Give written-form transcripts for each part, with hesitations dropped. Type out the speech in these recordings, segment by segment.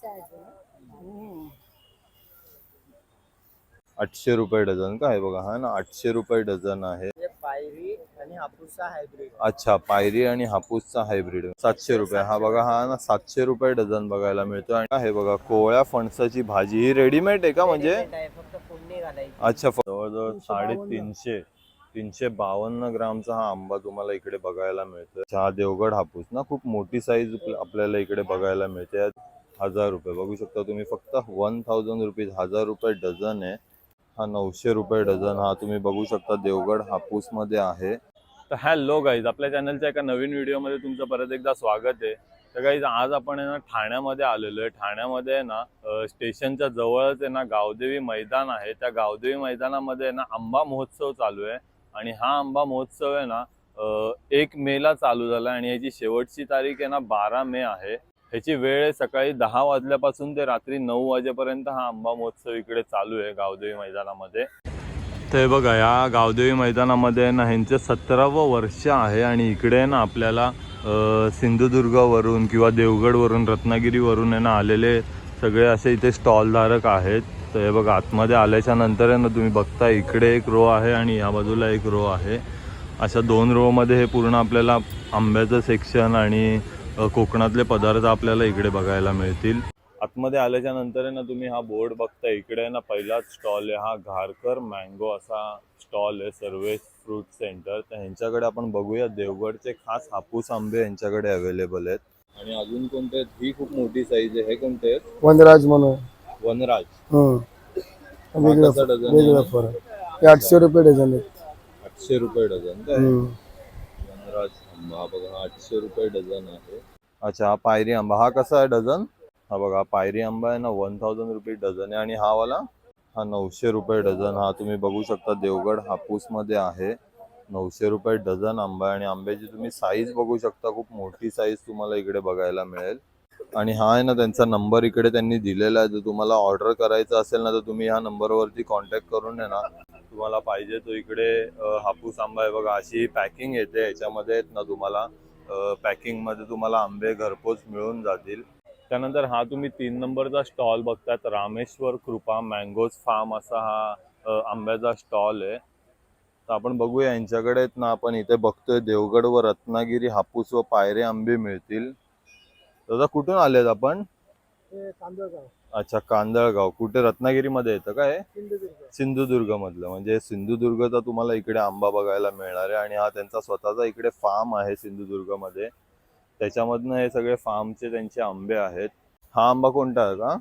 800 रुपये डझन का आहे बघा. हा ना 800 रुपये डझन आहे. पायरी आणि हापूसचा हायब्रिड. अच्छा, पायरी आणि हापूसचा हायब्रिड 700 रुपये. हा बघा, हा ना 700 रुपये डझन बघायला मिळतो. आणि आहे बघा कोवळ्या फणसाची भाजी. ही रेडीमेड आहे का म्हणजे? फक्त फोडणी घालायची. अच्छा, जवळजवळ 352 ग्रामचा हा आंबा तुम्हाला इकडे बघायला मिळतो. हा देवगड हापूस ना, खूप मोठी साईज आपल्याला इकडे बघायला मिळते. 1000 रुपये बघू शकता तुम्ही. फक्त 1000 रुपीज, 1000 रुपये डझन आहे. हा 900 रुपये डझन हा तुम्ही बघू शकता देवगड हापूस मध्ये आहे. तर हॅलो गाईज, आपल्या चॅनलच्या एका नवीन व्हिडिओमध्ये तुमचं परत एकदा स्वागत आहे. तर गाईज आज आपण आहे ना ठाण्यामध्ये आलेलो आहे. ठाण्यामध्ये आहे ना स्टेशनच्या जवळच आहे ना गावदेवी मैदान आहे. त्या गावदेवी मैदानामध्ये आहे ना आंबा महोत्सव चालू आहे. आणि हा आंबा महोत्सव आहे ना 1 मेला चालू झाला आणि याची शेवटची तारीख आहे ना 12 मे आहे. ह्याची वेळ आहे सकाळी 10 वाजल्यापासून ते रात्री 9 वाजेपर्यंत हा आंबा महोत्सव इकडे चालू आहे गावदेवी मैदानामध्ये. ते बघा, या गावदेवी मैदानामध्ये ना ह्यांचं 17वं वर्ष आहे. आणि इकडे ना आपल्याला सिंधुदुर्गवरून किंवा देवगडवरून, रत्नागिरीवरून आहे ना आलेले सगळे असे इथे स्टॉलधारक आहेत. तर हे बघा, आतमध्ये आल्याच्या नंतर आहे ना तुम्ही बघता इकडे एक रो आहे आणि या बाजूला एक रो आहे. अशा 2 रोमध्ये हे पूर्ण आपल्याला आंब्याचं सेक्शन आणि कोकणातले पदार्थ आपल्याला इकडे बघायला मिळतील. आतमध्ये आल्याच्या नंतर आहे ना तुम्ही हा बोर्ड बघता. इकडे आहे ना पहिलाच स्टॉल आहे हा घारकर मँगो असा स्टॉल आहे, सर्वेश फ्रूट सेंटर. तर ह्यांच्याकडे आपण बघूया देवगडचे खास हापूस आंबे यांच्याकडे अवेलेबल आहेत. आणि अजून कोणते आहेत? ही खूप मोठी साईज आहे. हे कोणते आहेत? वनराज म्हणून. वनराज. वेगळा डझन फरक. 800 रुपये डझन आहेत. 800 रुपये डझन काय? वनराज आंबा बघा 800 रुपये डझन आहे. अच्छा, हा पायरी आंबा हा कसा आहे डझन? हा बघा पायरी आंबा आहे ना 1000 रुपये डझन आहे. आणि हा वाला हा 900 रुपये डझन हा तुम्ही बघू शकता देवगड हापूस मध्ये आहे. 900 रुपये डझन आंबा आहे. आणि आंब्याची तुम्ही साईज बघू शकता, खूप मोठी साईज तुम्हाला इकडे बघायला मिळेल. आणि हा आहे ना त्यांचा नंबर इकडे त्यांनी दिलेला आहे. जर तुम्हाला ऑर्डर करायचं असेल ना तर तुम्ही ह्या नंबरवरती कॉन्टॅक्ट करून आहे ना तुम्हाला पाहिजे तो इकडे हापूस आंबा आहे बघा अशी पॅकिंग येते. याच्यामध्ये आहेत ना तुम्हाला पॅकिंग मध्ये तुम्हाला आंबे घरपोच मिळून जातील. त्यानंतर हा तुम्ही 3 नंबरचा स्टॉल बघतात, रामेश्वर कृपा मँगोज फार्म असा हा आंब्याचा स्टॉल आहे. तर आपण बघूया यांच्याकडे ना, आपण इथे बघतोय देवगड व रत्नागिरी हापूस व पायरे आंबे मिळतील. दादा कुठून आलेत आपण? अच्छा, कांदळगाव. कुठे रत्नागिरीमध्ये येतं का हे? सिंधुदुर्ग मधलं. म्हणजे सिंधुदुर्गचा तुम्हाला इकडे आंबा बघायला मिळणार आहे. आणि हा त्यांचा स्वतःचा इकडे फार्म आहे सिंधुदुर्ग मध्ये. त्याच्यामधनं हे सगळे फार्मचे त्यांचे आंबे आहेत. हा आंबा कोणता आहे का?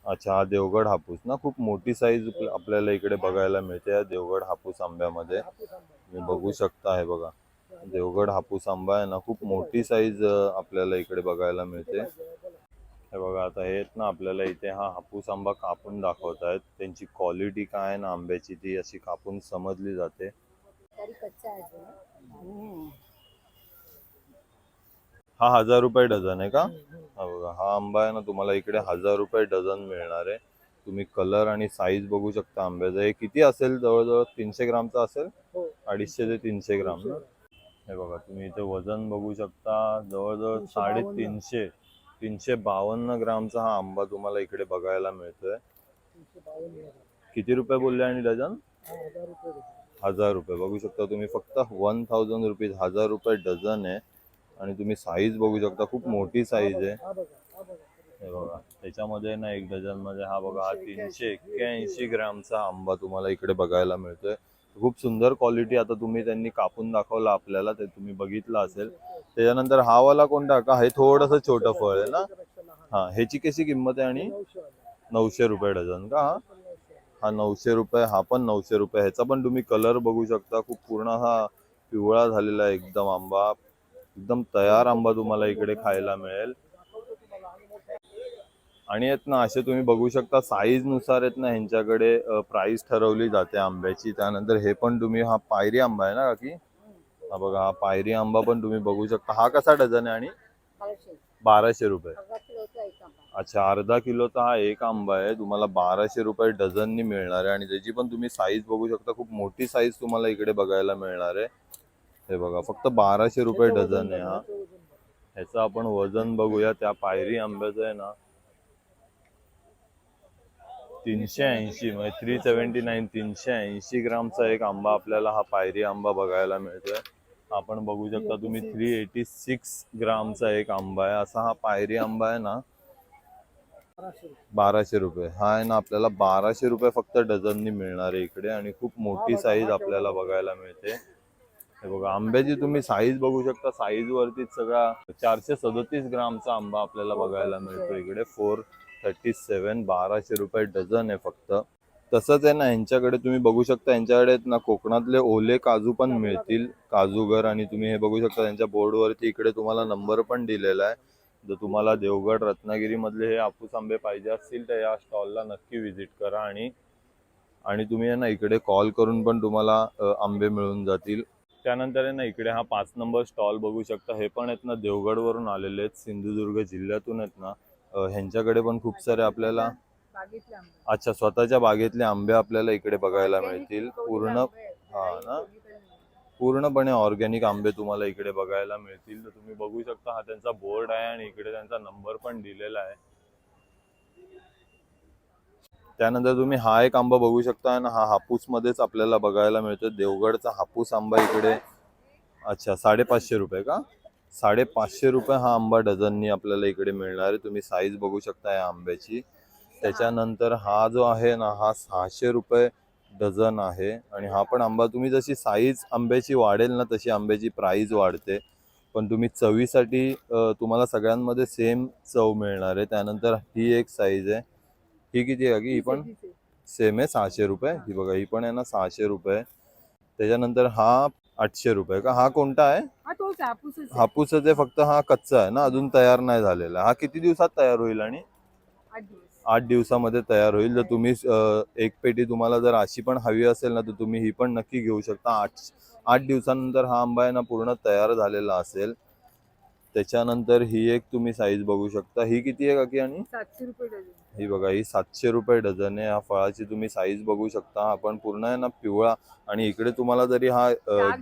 अच्छा, हा देवगड हापूस ना, खूप मोठी साईज आपल्याला इकडे बघायला मिळते या देवगड हापूस आंब्यामध्ये. तुम्ही बघू शकता आहे बघा देवगड हापूस आंबा आहे ना, खूप मोठी साईज आपल्याला इकडे बघायला मिळते. हे बघा, आता हे ना आपल्याला इथे हा हापूस आंबा कापून दाखवत आहेत. त्यांची क्वालिटी काय आहे ना आंब्याची ती अशी कापून समजली जाते. हा 1000 रुपये डझन आहे का? हा बघा, हा आंबा आहे ना तुम्हाला इकडे 1000 रुपये डझन मिळणार आहे. तुम्ही कलर आणि साईज बघू शकता आंब्याचा. हे किती असेल? जवळजवळ 300 ग्रामचा असेल. 250 ते 300 ग्राम ना. हे बघा तुम्ही इथे वजन बघू शकता. जवळजवळ 350 352 ग्रामचा हा आंबा तुम्हाला इकडे बघायला मिळतोय. किती रुपये बोलले आणि डझन? 1000 रुपये बघू शकता तुम्ही. फक्त 1000 रुपीज, 1000 रुपये डझन आहे. आणि तुम्ही साईज बघू शकता, खूप मोठी साईज आहे. हे बघा त्याच्यामध्ये ना 1 डझन मध्ये हा बघा हा 381 ग्रामचा आंबा तुम्हाला इकडे बघायला मिळतोय. खूप सुंदर क्वालिटी. आता तुम्ही त्यांनी कापून दाखवलं आपल्याला, ते तुम्ही बघितलं असेल. त्याच्यानंतर हा वाला कोणता का? हे थोडंसं छोटं फळ आहे ना. हा, ह्याची कशी किंमत आहे? आणि 900 रुपये डझन का? हा 900 रुपये. हा पण 900 रुपये. ह्याचा पण तुम्ही कलर बघू शकता, खूप पूर्ण हा पिवळा झालेला आहे एकदम आंबा. एकदम तयार आंबा तुम्हाला इकडे खायला मिळेल. आणि आहेत ना असे तुम्ही बघू शकता साईज नुसार आहेत ना ह्यांच्याकडे प्राइस ठरवली जाते आंब्याची. त्यानंतर हे पण तुम्ही, हा पायरी आंबा आहे ना काकी? हा बघा, हा पायरी आंबा पण तुम्ही बघू शकता. हा कसा डझन आहे? आणि 1200 रुपये. अच्छा, अर्धा किलोचा हा एक आंबा आहे. तुम्हाला 1200 रुपये डझननी मिळणार आहे. आणि त्याची पण तुम्ही साईज बघू शकता, खूप मोठी साईज तुम्हाला इकडे बघायला मिळणार आहे. हे बघा फक्त 1200 रुपये डझन आहे हा. ह्याचं आपण वजन बघूया. त्या पायरी आंब्याचं आहे ना 380 म्हणजे 379 380 ग्रामचा एक आंबा आपल्याला हा पायरी आंबा बघायला मिळतोय. आपण बघू शकता तुम्ही 386 ग्रामचा एक आंबा आहे. असा हा पायरी आंबा आहे ना 1200 रुपये. हा आहे ना आपल्याला 1200 रुपये फक्त डझननी मिळणार आहे इकडे. आणि खूप मोठी साईज आपल्याला बघायला मिळते. हे बघा आंब्याची तुम्ही साईज बघू शकता. साईज वरतीच सगळा 437 ग्रामचा आंबा आपल्याला बघायला मिळतो इकडे. 437 1200 रुपये डझन आहे फक्त. तसंच आहे ना यांच्याकडे तुम्ही बघू शकता, यांच्याकडे ना कोकणातले ओले काजू पण मिळतील, काजूगर. आणि तुम्ही हे बघू शकता त्यांच्या बोर्डवरती इकडे तुम्हाला नंबर पण दिलेला आहे. जर तुम्हाला देवगड रत्नागिरी मधले हे हापूस आंबे पाहिजे असतील तर या स्टॉलला नक्की व्हिजिट करा. आणि तुम्ही आहे ना इकडे कॉल करून पण तुम्हाला आंबे मिळून जातील. त्यानंतर आहे ना इकडे हा 5 नंबर स्टॉल बघू शकता. हे पण आहेत ना देवगडवरून आलेले आहेत, सिंधुदुर्ग जिल्ह्यातून आहेत ना. ह्यांच्याकडे पण खूप सारे आपल्याला अच्छा स्वतःच्या बागेतले आंबे आपल्याला इकडे बघायला मिळतील. पूर्णपणे ऑर्गॅनिक आंबे तुम्हाला इकडे बघायला मिळतील. तर तुम्ही बघू शकता हा त्यांचा बोर्ड आहे आणि इकडे त्यांचा नंबर पण दिलेला आहे. त्यानंतर तुम्ही हा एक आंबा बघू शकता ना, हा हापूस मध्येच आपल्याला बघायला मिळतो. देवगडचा हापूस आंबा इकडे अच्छा 550 रुपये का? 550 रुपये हा आंबा डझननी आपल्याला इकडे मिळणार आहे. तुम्ही साईज बघू शकता या आंब्याची. त्याच्यानंतर हा जो आहे ना हा 600 रुपये डझन आहे. आणि हा पण आंबा तुम्ही जशी साईज आंब्याची वाढेल ना तशी आंब्याची प्राइस वाढते. पण तुम्ही चवीसाठी तुम्हाला सगळ्यांमध्ये सेम चव मिळणार आहे. त्यानंतर ही एक साईज आहे. ही किती आहे की? ही पण सेम आहे 600 रुपये. ही बघा ही पण आहे ना 600 रुपये. त्याच्यानंतर हा 800 रुपये का? हा कोणता आहे? हापूसच आहे फक्त हा कच्चा आहे ना, अजून तयार नाही झालेला. हा किती दिवसात तयार होईल? आणि 8 दिवसामध्ये तयार होईल. जर तुम्ही एक पेटी तुम्हाला जर अशी पण हवी असेल ना तर तुम्ही ही पण नक्की घेऊ शकता. 8 दिवसानंतर हा आंबा आहे ना पूर्ण तयार झालेला असेल. त्याच्यानंतर ही एक तुम्ही साईज बघू शकता. ही किती आहे काकी? आणि 700 रुपये डझन. ही बघा ही 700 रुपये डझन आहे. या फळाची तुम्ही साईज बघू शकता. आपण पूर्ण आहे ना पिवळा. आणि इकडे तुम्हाला जरी हा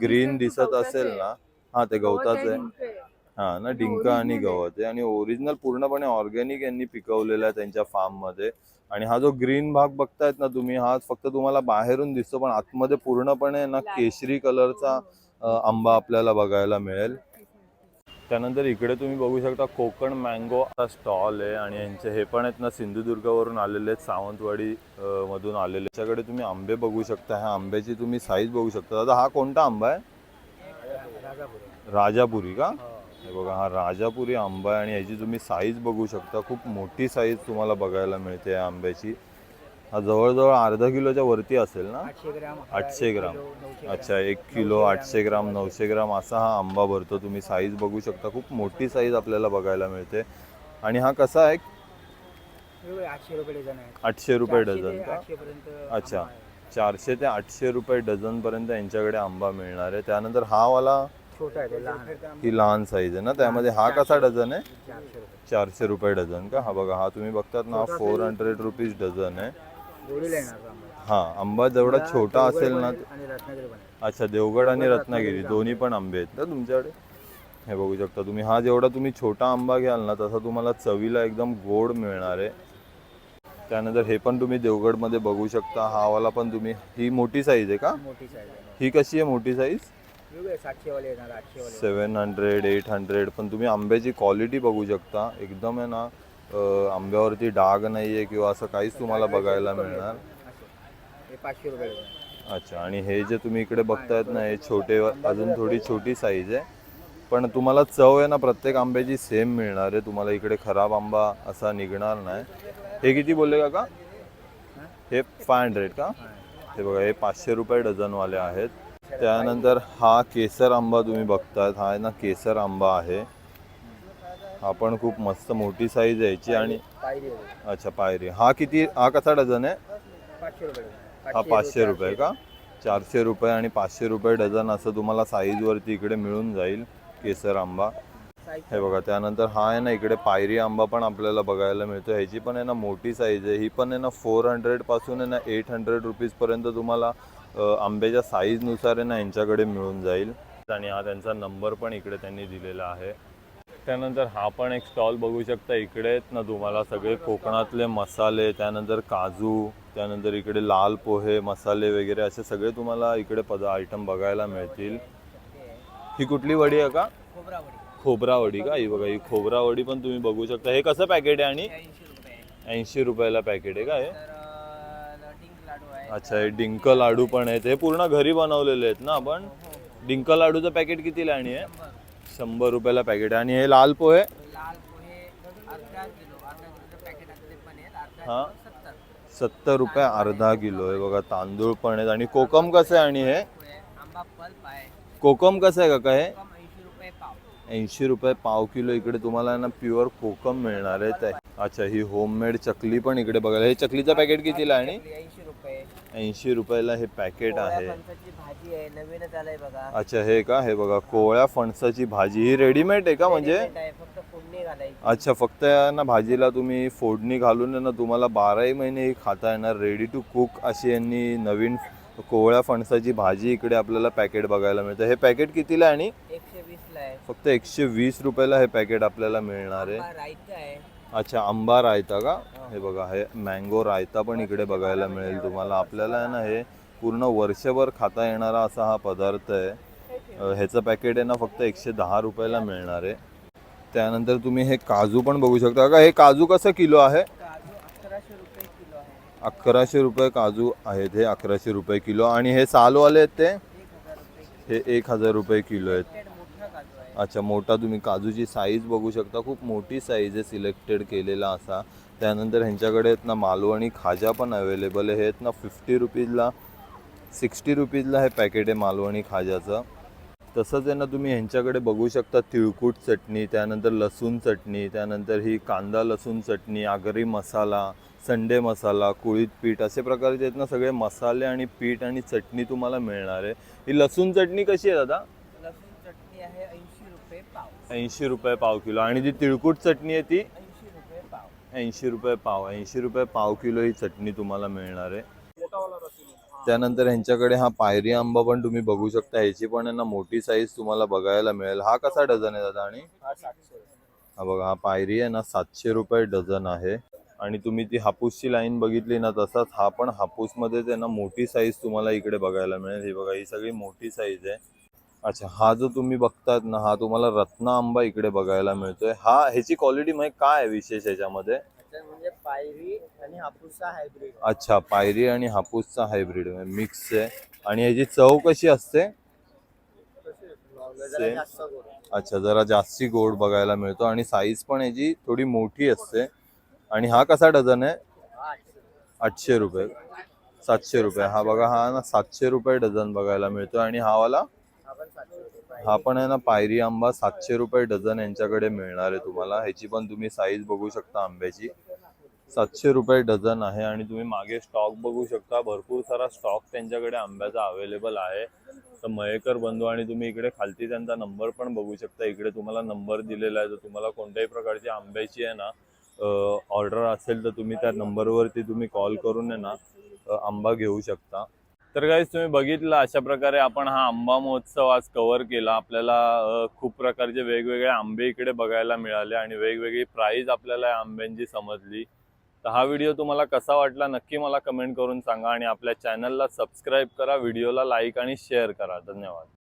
ग्रीन दिसत असेल ना, हा ते गवताच आहे. हा ना डिंक आणि गवत आहे. आणि ओरिजिनल पूर्णपणे ऑर्गॅनिक यांनी पिकवलेला आहे त्यांच्या फार्म मध्ये. आणि हा जो ग्रीन भाग बघतायत ना तुम्ही, हा फक्त तुम्हाला बाहेरून दिसतो पण आतमध्ये पूर्णपणे ना केशरी कलरचा आंबा आपल्याला बघायला मिळेल. त्यानंतर इकडे तुम्ही बघू शकता कोकण मँगो हा स्टॉल आहे. आणि यांचे हे पण आहेत ना सिंधुदुर्गावरून आलेले आहेत, सावंतवाडी मधून आलेले. त्याच्याकडे तुम्ही आंबे बघू शकता. ह्या आंब्याची तुम्ही साईज बघू शकता. दादा हा कोणता आंबा आहे? राजापुरी का? हे बघा हा राजापुरी आंबा आहे. आणि याची तुम्ही साईज बघू शकता. खूप मोठी साईज तुम्हाला बघायला मिळते या आंब्याची. हा जवळजवळ अर्धा किलोच्या वरती असेल ना? 800 ग्राम. अच्छा 1 किलो 800 ग्राम 900 ग्राम असा हा आंबा भरतो. तुम्ही साईज बघू शकता. खूप मोठी साईज आपल्याला बघायला मिळते. आणि हा कसा आहे? 800 रुपये डझन आहे. 800 रुपये डझन का? 800 पर्यंत अच्छा 400 ते 800 रुपये डझन पर्यंत यांच्याकडे आंबा मिळणार आहे. त्यानंतर हा वाला छोटा आहे, ते लहान आहे. ही लहान साईज आहे ना, त्यामध्ये हा कसा डझन आहे? 400 रुपये 400 रुपये डझन का? हा बघा हा तुम्ही बघतात ना 400 रुपीज डझन आहे. जोडीला येणार तो आंबा. हा आंबा जेवढा छोटा असेल ना. आणि रत्नागिरी पण आहे. अच्छा देवगड आणि रत्नागिरी दोन्ही पण आंबे आहेत ना तुमच्याकडे? हे बघू शकता तुम्ही. हा जेवढा तुम्ही छोटा आंबा घ्याल ना तसा तुम्हाला चवीला एकदम गोड मिळणार आहे. त्यानंतर हे पण तुम्ही देवगडमध्ये बघू शकता. हा वाला पण तुम्ही, ही मोठी साईज आहे का? मोठी साईज आहे. ही कशी आहे मोठी साईज? 700 वाले येणार, 800 वाले. 700 800. पण तुम्ही आंब्याची क्वालिटी बघू शकता. एकदम आहे ना आंब्यावरती डाग नाहीये किंवा असं काहीच तुम्हाला बघायला मिळणार. हे 500 रुपये डझन. अच्छा. आणि हे जे तुम्ही इकडे बघतायत ना हे छोटे, अजून थोडी छोटी साईज आहे. पण तुम्हाला चव आहे ना प्रत्येक आंब्याची सेम मिळणार आहे. तुम्हाला इकडे खराब आंबा असा निघणार नाही. हे किती बोलले काका? हे 500 का? हे बघा हे 500 रुपये डझनवाले आहेत. त्यानंतर हा केसर आंबा तुम्ही बघतायत. हा आहे ना केसर आंबा आहे. हा पण खूप मस्त मोठी साईज आहे याची. आणि पायरी आहे. अच्छा पायरी. हा किती, हा कसा डझन आहे? 500 रुपये डझन. हा 500 रुपये का? 400 रुपये आणि 500 रुपये डझन असं तुम्हाला साईजवरती इकडे मिळून जाईल केसर आंबा. हे बघा. त्यानंतर हा आहे ना इकडे पायरी आंबा पण आपल्याला बघायला मिळतो. ह्याची पण आहे ना मोठी साईज आहे. ही पण आहे ना 400 पासून आहे ना 800 रुपीज पर्यंत तुम्हाला आंब्याच्या साईजनुसार आहे ना यांच्याकडे मिळून जाईल. आणि हा त्यांचा नंबर पण इकडे त्यांनी दिलेला आहे. त्यानंतर हा पण एक स्टॉल बघू शकता. इकडे आहेत ना तुम्हाला सगळे कोकणातले मसाले, त्यानंतर काजू, त्यानंतर इकडे लाल पोहे मसाले वगैरे असे सगळे तुम्हाला इकडे आयटम बघायला मिळतील. ही कुठली वडी आहे का? खोबरावडी का? ही बघा, ही खोबरावडी पण तुम्ही बघू शकता. हे कसं पॅकेट आहे आणि 80 रुपयाला पॅकेट आहे का हे? अच्छा, हे डिंक लाडू पण आहेत. हे पूर्ण घरी बनवलेले आहेत ना आपण? डिंक लाडूचं पॅकेट कितीला आणि आहे? 100 रुपयाला पॅकेट आहे. आणि हे लाल पोहे? हा, 70 रुपये अर्धा किलो आहे बघा. तांदूळ पण आहेत. आणि कोकम कसं आहे आणि हे? कोकम कसं आहे काका हे? 80 रुपये पाव किलो इकडे तुम्हाला ना प्युअर कोकम मिळणार आहे. अच्छा, ही होममेड चकली पण इकडे बघायला. हे चकलीचं पॅकेट कितीला आणि? 80 रुपयाला हे पॅकेट आहे. भाजी आहे, नवीनच आलंय बघा. अच्छा, हे का? हे बघा, कोवळ्या फणसाची भाजी. ही रेडीमेड आहे का म्हणजे? फक्त फोडणी घालायची. अच्छा, फक्त ना भाजीला तुम्ही फोडणी घालून ना तुम्हाला 12ही महिने ही खाता येणार. रेडी टू कुक अशी यांनी नवीन कोवळ्या फणसाची भाजी इकडे आपल्याला पॅकेट बघायला मिळतं. हे पॅकेट कितीला आणि? 120 ला आहे. फक्त 120 रुपयाला हे पॅकेट आपल्याला मिळणार आहे. रायता आहे. अच्छा, आंबा रायता का? हे बघा, हे मँगो रायता पण इकडे बघायला मिळेल तुम्हाला. आपल्याला आहे ना हे पूर्ण वर्षभर खाता येणारा असा हा पदार्थ आहे. ह्याचं पॅकेट आहे ना फक्त 110 रुपयाला मिळणार आहे. त्यानंतर तुम्ही हे काजू पण बघू शकता का? हे काजू कसं किलो आहे? 1100 रुपये किलो आहे. 1100 रुपये काजू आहेत. हे 1100 रुपये किलो. आणि हे सालवाले आहेत ते? 1000 रुपये. हे 1000 रुपये किलो आहेत. मोठा काजू आहे. अच्छा, मोठा. तुम्ही काजूची साईज बघू शकता. खूप मोठी साईज आहे सिलेक्टेड केलेला असा. त्यानंतर ह्यांच्याकडे आहेत ना मालवणी खाजा पण अवेलेबल आहे. हे आहेत ना 50 रुपीजला, 60 रुपीजला हे पॅकेट आहे मालवणी खाज्याचं. तसंच आहे ना तुम्ही ह्यांच्याकडे बघू शकता तिळकुट चटणी, त्यानंतर लसूण चटणी, त्यानंतर ही कांदा लसूण चटणी, आगरी मसाला, संडे मसाला, कुळीत पीठ, असे प्रकारचे आहेत ना सगळे मसाले आणि पीठ आणि चटणी तुम्हाला मिळणार आहे. ही लसूण चटणी कशी आहे दादा? लसूण चटणी आहे 80 रुपये पाव. 80 रुपये पाव किलो. आणि जी तिळकुट चटणी आहे ती? 80 रुपये पाव. 80 रुपये पाव. 80 रुपये पाव किलो ही चटणी तुम्हाला मिळणार आहे. त्यानंतर ह्यांच्याकडे हा पायरी आंबा पण तुम्ही बघू शकता. ह्याची पण आहे ना मोठी साईज तुम्हाला बघायला मिळेल. हा कसा डझन आहे दादा? आणि हा बघा, हा पायरी आहे ना 700 रुपये डझन आहे. आणि तुम्ही ती हापूसची लाईन बघितली ना, तसाच हा पण हापूसमध्येच आहे ना मोठी साईज तुम्हाला इकडे बघायला मिळेल. ही बघा, ही सगळी मोठी साईज आहे. अच्छा, हा जो तुम्ही बघतात ना, हा तुम्हाला रत्न आंबा इकडे बघायला मिळतोय. हा ह्याची क्वालिटी म्हणजे काय आहे विशेष ह्याच्यामध्ये? म्हणजे पायरी आणि हापूसचा हायब्रिड. अच्छा, पायरी आणि हापूसचा हायब्रिड मिक्स आहे. आणि ह्याची चव कशी असते? सेम. अच्छा, जरा जास्ती गोड बघायला मिळतो. आणि साईज पण ह्याची थोडी मोठी असते. आणि हा कसा डझन आहे? 800 रुपये. 700 रुपये. हा बघा, हा ना 700 रुपये डझन बघायला मिळतो. आणि हा वाला? हा पण आहे ना पायरी आंबा 700 रुपये डझन यांच्याकडे मिळणार आहे तुम्हाला. ह्याची पण तुम्ही साईज बघू शकता आंब्याची. 700 रुपये डझन आहे. आणि तुम्ही मागे स्टॉक बघू शकता, भरपूर सारा स्टॉक त्यांच्याकडे आंब्याचा अवेलेबल आहे. तर मयेकर बंधू, आणि तुम्ही इकडे खालती त्यांचा नंबर पण बघू शकता. इकडे तुम्हाला नंबर दिलेला आहे. तर तुम्हाला कोणत्याही प्रकारची आंब्याची आहे ना ऑर्डर असेल तर तुम्ही त्या नंबरवरती तुम्ही कॉल करून आहे ना आंबा घेऊ शकता. तर गाईस, तुम्ही बघितलं अशा प्रकारे आपण हा आंबा महोत्सव आज कव्हर केला. आपल्याला खूप प्रकारचे वेगवेगळे आंबे इकडे बघायला मिळाले आणि वेगवेगळी प्राईस आपल्याला या आंब्यांची समजली. तर हा व्हिडिओ तुम्हाला कसा वाटला नक्की मला कमेंट करून सांगा. आणि आपल्या चॅनलला सबस्क्राईब करा, व्हिडिओला लाईक आणि शेअर करा. धन्यवाद.